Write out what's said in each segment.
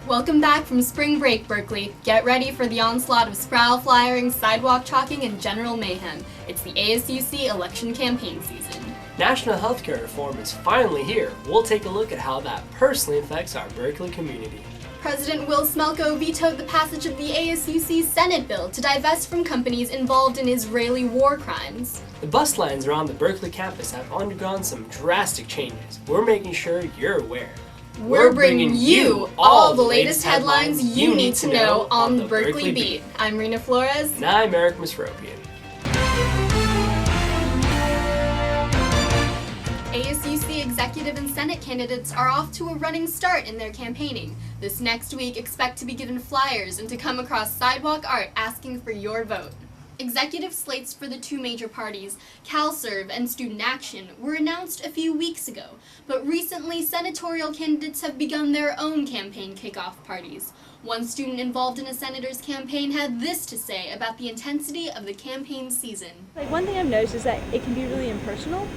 Welcome back from spring break, Berkeley. Get ready for the onslaught of sproul flyering, sidewalk chalking, and general mayhem. It's the ASUC election campaign season. National healthcare reform is finally here. We'll take a look at how that personally affects our Berkeley community. President Will Smelko vetoed the passage of the ASUC Senate bill to divest from companies involved in Israeli war crimes. The bus lines around the Berkeley campus have undergone some drastic changes. We're making sure you're aware. We're bringing you all the latest headlines you need to know on the Berkeley Beat. I'm Reena Flores. And I'm Erik Mesropian. ASUC executive and Senate candidates are off to a running start in their campaigning. This next week, expect to be given flyers and to come across sidewalk art asking for your vote. Executive slates for the two major parties, CalServe and Student Action, were announced a few weeks ago, but recently senatorial candidates have begun their own campaign kickoff parties. One student involved in a senator's campaign had this to say about the intensity of the campaign season. One thing I've noticed is that it can be really impersonal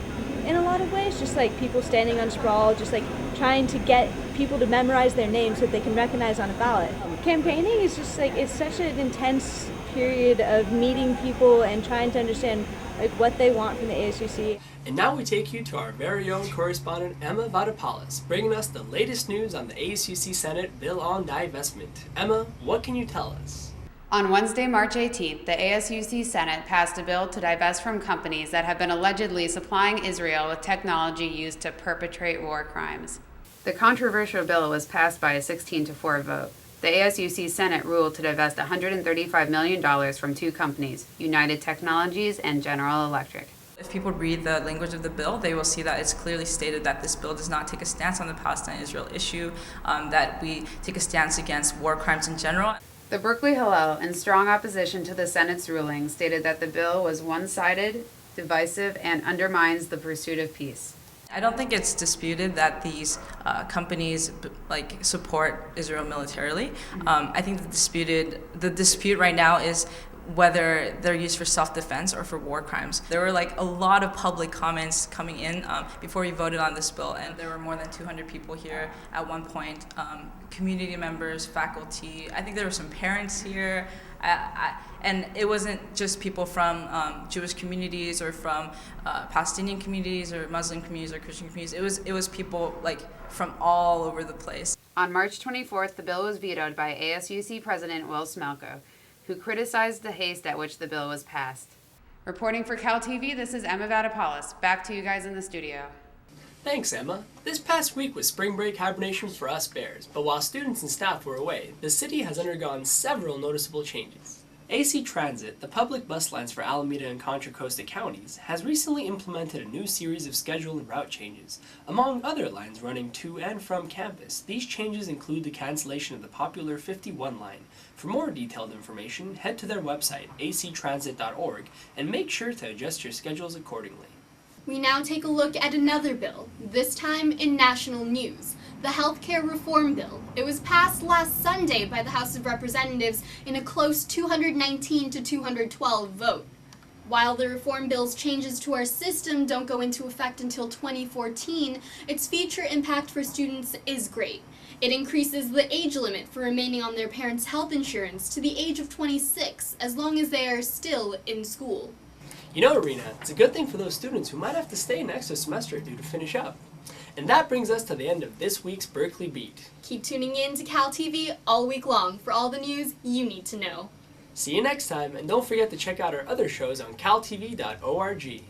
in a lot of ways, just like people standing on sprawl, just like trying to get people to memorize their names so that they can recognize on a ballot. Campaigning is just like, it's such an intense period of meeting people and trying to understand what they want from the ASUC. And now we take you to our very own correspondent Emma Vatopoulos, bringing us the latest news on the ASUC Senate bill on divestment. Emma, what can you tell us? On Wednesday, March 18th, the ASUC Senate passed a bill to divest from companies that have been allegedly supplying Israel with technology used to perpetrate war crimes. The controversial bill was passed by a 16-4 vote. The ASUC Senate ruled to divest $135 million from two companies, United Technologies and General Electric. If people read the language of the bill, they will see that it's clearly stated that this bill does not take a stance on the Palestine-Israel issue, that we take a stance against war crimes in general. The Berkeley Hillel, in strong opposition to the Senate's ruling, stated that the bill was one-sided, divisive, and undermines the pursuit of peace. I don't think it's disputed that these companies support Israel militarily. I think the dispute right now is whether they're used for self-defense or for war crimes. There were a lot of public comments coming in before we voted on this bill, and there were more than 200 people here at one point, community members, faculty. I think there were some parents here. And it wasn't just people from Jewish communities or from Palestinian communities or Muslim communities or Christian communities. It was people from all over the place. On March 24th, the bill was vetoed by ASUC President Will Smelko, who criticized the haste at which the bill was passed. Reporting for CalTV, this is Emma Vatopoulos. Back to you guys in the studio. Thanks, Emma. This past week was spring break hibernation for us Bears, but while students and staff were away, the city has undergone several noticeable changes. AC Transit, the public bus lines for Alameda and Contra Costa counties, has recently implemented a new series of schedule and route changes. Among other lines running to and from campus, these changes include the cancellation of the popular 51 line. For more detailed information, head to their website, actransit.org, and make sure to adjust your schedules accordingly. We now take a look at another bill, this time in national news, the healthcare reform bill. It was passed last Sunday by the House of Representatives in a close 219 to 212 vote. While the reform bill's changes to our system don't go into effect until 2014, its future impact for students is great. It increases the age limit for remaining on their parents' health insurance to the age of 26, as long as they are still in school. You know, Reena, it's a good thing for those students who might have to stay an extra semester due to finish up. And that brings us to the end of this week's Berkeley Beat. Keep tuning in to CalTV all week long for all the news you need to know. See you next time, and don't forget to check out our other shows on caltv.org.